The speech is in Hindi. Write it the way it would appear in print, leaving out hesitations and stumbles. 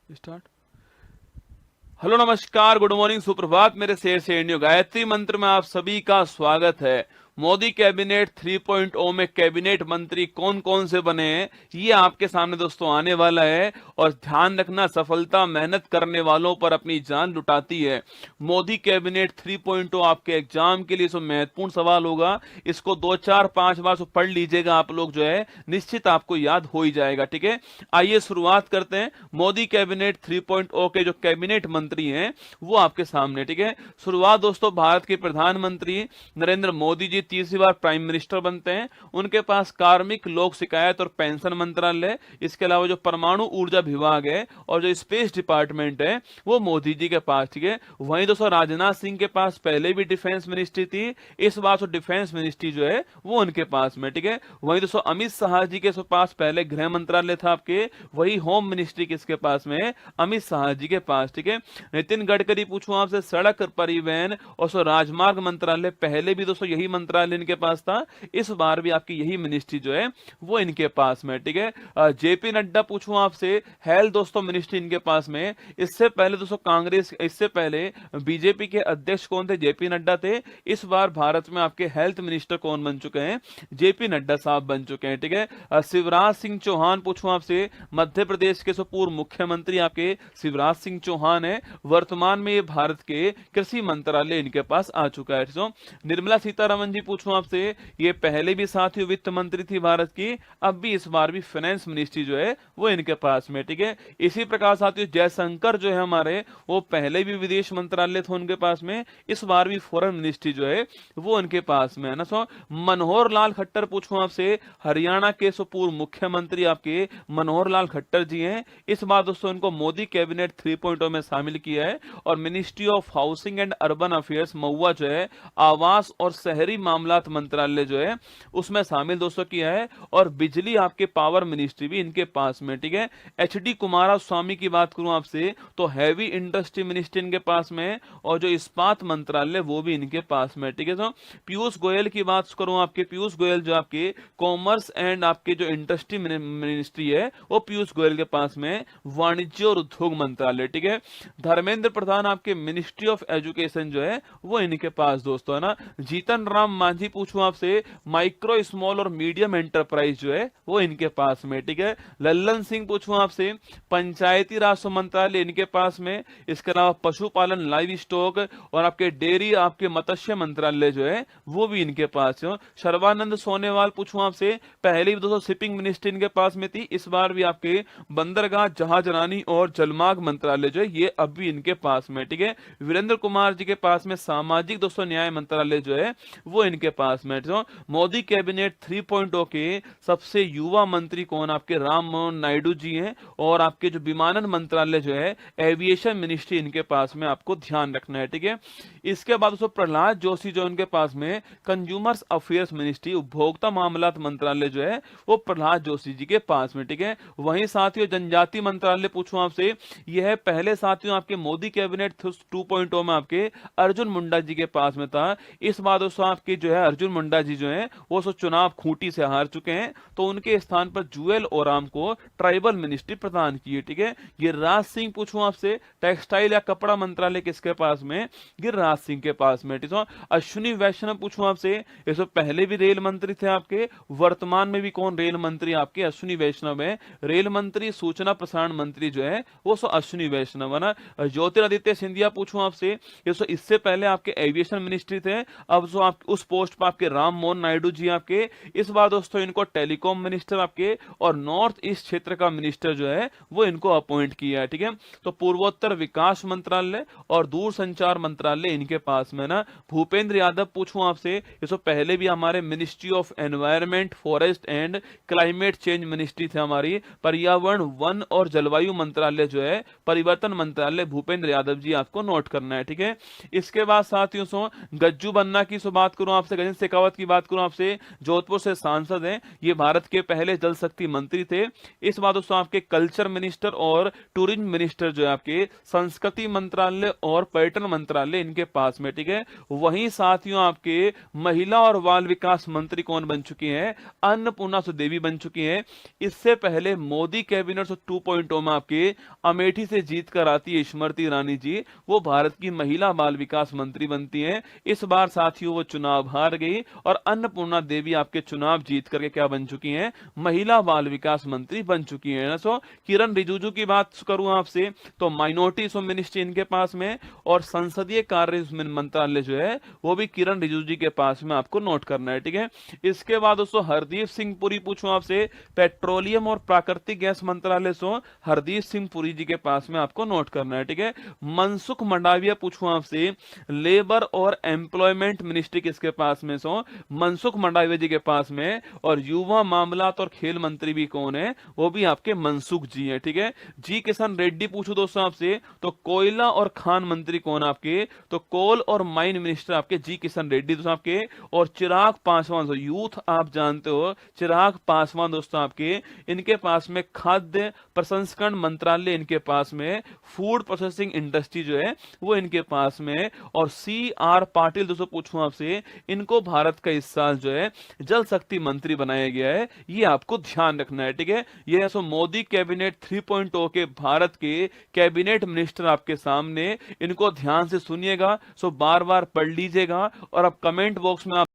स्टार्ट। हेलो, नमस्कार, गुड मॉर्निंग, सुप्रभात मेरे शेर शेरनियों। गायत्री मंत्र में आप सभी का स्वागत है। मोदी कैबिनेट 3.0 में कैबिनेट मंत्री कौन कौन से बने हैं ये आपके सामने दोस्तों आने वाला है। और ध्यान रखना, सफलता मेहनत करने वालों पर अपनी जान लुटाती है। मोदी कैबिनेट 3.0 आपके एग्जाम के लिए महत्वपूर्ण सवाल होगा। इसको 2 4 5 बार पढ़ लीजिएगा आप लोग, जो है निश्चित आपको याद हो ही जाएगा। ठीक है, आइए शुरुआत करते हैं। मोदी कैबिनेट 3.0 के जो कैबिनेट मंत्री हैं वो आपके सामने। ठीक है, शुरुआत दोस्तों, भारत के प्रधानमंत्री नरेंद्र मोदी जी तीसरी बार प्राइम मिनिस्टर बनते हैं। उनके पास कार्मिक, लोक शिकायत और पेंशन मंत्रालय, इसके अलावा जो परमाणु ऊर्जा विभाग है और जो स्पेस डिपार्टमेंट है वो मोदी जी के पास। ठीक है, वहीं दोस्तों राजनाथ सिंह के पास पहले भी डिफेंस मिनिस्ट्री थी, इस बार तो डिफेंस मिनिस्ट्री जो है वो उनके पास में। ठीक है, वहीं दोस्तों अमित शाह जी के पास पहले गृह मंत्रालय था आपके, वही होम मिनिस्ट्री किसके पास में है? अमित शाह जी के पास। ठीक है, नितिन गडकरी पूछूं आपसे, सड़क परिवहन और राजमार्ग मंत्रालय, पहले भी दोस्तों यही मंत्रालय इनके पास था, इस बार भी आपकी यही मिनिस्ट्री जो है वो इनके पास में। ठीक है, जेपी नड्डा पूछूं आपसे, हेल्थ दोस्तों मिनिस्ट्री इनके पास में। इससे पहले दोस्तों कांग्रेस, इससे पहले बीजेपी के अध्यक्ष कौन थे? जेपी नड्डा थे। इस बार भारत में आपके हेल्थ मिनिस्टर कौन बन चुके हैं? जेपी नड्डा साहब बन चुके हैं। ठीक है, शिवराज सिंह चौहान पूछूं आपसे, मध्य प्रदेश के पूर्व मुख्यमंत्री आपके शिवराज सिंह चौहान है। वर्तमान में ये भारत के कृषि मंत्रालय इनके पास आ चुका है। तो निर्मला सीतारमन जी पूछूं आपसे, ये पहले भी साथियों वित्त मंत्री थी भारत की, अब भी इस बार भी फाइनेंस मिनिस्ट्री जो है वो इनके पास में। ठीक है, इसी प्रकार साथियों जयशंकर जो है हमारे, वो पहले भी विदेश मंत्रालय था उनके पास में, इस बार भी फॉरेन मिनिस्ट्री जो है वो उनके पास में है ना। सो मनोहर लाल खट्टर पूछूं आपसे, हरियाणा के पूर्व मुख्यमंत्री आपके मनोहर लाल खट्टर जी हैं। इस बार दोस्तों इनको मोदी कैबिनेट 3.0 में शामिल किया है और ministry of housing and urban affairs महुआ जो है, आवास और शहरी मामलात मंत्रालय जो है उसमें शामिल दोस्तों किया है। और बिजली आपके पावर मिनिस्ट्री भी इनके पास में। ठीक है, एचडी कुमारा स्वामी की बात करूं आपसे तो हैवी इंडस्ट्री मिनिस्ट्री इनके पास में, और जो इस्पात मंत्रालय वो भी इनके पास में। ठीक है, तो पीयूष गोयल की बात करूं आपके, पीयूष गोयल जो आपके कॉमर्स एंड आपके जो इंडस्ट्री मिनिस्ट्री है वो पीयूष गोयल के पास में, वाणिज्य और उद्योग मंत्रालय। ठीक है, धर्मेंद्र प्रधान आपके मिनिस्ट्री ऑफ एजुकेशन जो है वो इनके पास दोस्तों है ना। जीतन राम मांझी पूछूं आपसे, माइक्रो स्मॉल और मीडियम एंटरप्राइज जो है वो इनके पास में। ठीक है, लल्लन सिंह पूछूं आपसे, पंचायती राज मंत्रालय इनके पास में, इसके अलावा पशुपालन, लाइव स्टॉक और आपके डेयरी, आपके मत्स्य मंत्रालय जो है वो भी इनके पास है। सर्बानंद सोनेवाल पूछूं आपसे, पहले भी दोस्तों शिपिंग मिनिस्ट्री इनके पास में थी, इस बार भी आपके बंदरगाह, जहाजरानी और जलमार्ग मंत्रालय जो है ये अब भी इनके पास में। ठीक है, वीरेंद्र कुमार जी के पास में सामाजिक दोस्तों न्याय मंत्रालय जो है वो इनके पास में। तो मोदी कैबिनेट 3.0 के सबसे युवा मंत्री कौन? आपके राम मोहन नायडू जी हैं। और आपके जो विमानन मंत्रालय जो है, एविएशन मिनिस्ट्री इनके पास में, आपको ध्यान रखना है। ठीक है, इसके बाद दोस्तों प्रहलाद जोशी जो उनके पास में, कंज्यूमर्स अफेयर्स मिनिस्ट्री, उपभोक्ता मामलात मंत्रालय जो है वो प्रहलाद जोशी जी के पास में। ठीक है, वहीं साथियों जनजाति मंत्रालय पूछूं आपसे, यह है पहले साथियों आपके मोदी कैबिनेट 2.0 में आपके अर्जुन मुंडा जी के पास में था। इस बार दोस्तों आपके जो है अर्जुन मुंडा जी जो है वो चुनाव खूंटी से हार चुके हैं, तो उनके स्थान पर जुएल ओराम को ट्राइबल मिनिस्ट्री प्रदान की है। ठीक है, गिरिराज सिंह पूछूं आपसे, टेक्सटाइल या कपड़ा मंत्रालय किसके पास में? गिरिराज सिंह के पास में। ठीक है, अश्विनी वैष्णव पूछूं आपसे, ये पहले भी रेल मंत्री थे आपके, वर्तमान में भी कौन रेल मंत्री आपके? अश्विनी वैष्णव है। रेल मंत्री, सूचना प्रसारण मंत्री जो है वो अश्विनी वैष्णव है ना। ज्योतिरादित्य सिंधिया पूछूं आपसे, ये इससे पहले आपके एविएशन मिनिस्ट्री थे, अब जो आप उस पोस्ट पर आपके राम मोहन नायडू जी आपके, इस बार दोस्तों इनको टेलीकॉम मिनिस्टर आपके और नॉर्थ ईस्ट क्षेत्र का मिनिस्टर जो है वो इनको अपॉइंट किया है। ठीक है, तो पूर्वोत्तर विकास मंत्रालय और दूर संचार मंत्रालय इनके पास में ना। भूपेंद्र यादव पूछूं आपसे, ये पहले भी हमारे ministry of environment, forest and climate change ministry थे हमारी, पर्यावरण, वन और जलवायु मंत्रालय जो है, परिवर्तन मंत्रालय, भूपेंद्र यादव जी आपको नोट करना है। ठीक है, इसके बाद साथियों गज्जू बन्ना की बात करूं आपसे गजेंद्र शेखावत की बात करूं आपसे, जोधपुर से सांसद हैं, ये भारत के पहले जल शक्ति मंत्री थे। इस बात दोस्तों आपके कल्चर मिनिस्टर और टूरिज्म मिनिस्टर जो है आपके संस्कृति मंत्रालय और पर्यटन मंत्रालय इनके पास में, ठीक है। वहीं साथियों आपके महिला और बाल विकास मंत्री कौन बन चुकी हैं? अन्नपूर्णा सुदेवी बन चुकी हैं। इससे पहले मोदी कैबिनेट 2.0 में आपके अमेठी से जीत कर आती है स्मृति ईरानी जी, वो भारत की महिला बाल विकास मंत्री बनती हैं। इस बार साथियों वो चुनाव हार गई और अन्नपूर्णा देवी आपके चुनाव जीत करके क्या बन चुकी हैं? महिला बाल विकास मंत्री बन चुकी हैं ना। सो किरण रिजिजू की बात करूं आपसे तो माइनॉरिटीज मिनिस्ट्री इनके पास में, और संसदीय कार्य मंत्रालय जो है वो भी किरण रिजिजू जी के पास में आपको नोट करना है, ठीक है। इसके बाद दोस्तों हरदीप सिंह पुरी पूछूं आपसे, पेट्रोलियम और प्राकृतिक गैस मंत्रालय सो हरदीप सिंह पुरी जी के पास में आपको नोट करना है, ठीक है। मनसुख मंडाविया पूछूं आपसे, लेबर और एम्प्लॉयमेंट मिनिस्ट्री किसके पास में? सो मनसुख मंडाविया जी के पास में। और युवा मामलात और खेल मंत्री भी कौन है? वो भी आपके मनसुख जी हैं, ठीक है। जी किशन रेड्डी पूछूं दोस्तों आपसे तो कोयला और खान मंत्री कौन आपके? तो कोल और माइन मिनिस्टर आपके जी किशन रेड्डी दोस्तों आपके। और चिराग पासवान, यूथ आप जानते हो, चिराग पासवान दोस्तों आपके, इनके पास में खाद्य प्रसंस्करण मंत्रालय इनके पास में, फूड प्रोसेसिंग इंडस्ट्री जो है वो इनके पास में। और सी आर पाटिल दोस्तों पूछूं आपसे, इनको भारत का इस साल जो है जल शक्ति मंत्री बनाया गया है, ये आपको ध्यान रखना है, ठीक है। ये सो मोदी कैबिनेट 3.0 के भारत के कैबिनेट मिनिस्टर आपके सामने, इनको ध्यान से सुनिएगा, सो बार बार पढ़ लीजिएगा और अब कमेंट बॉक्स में आप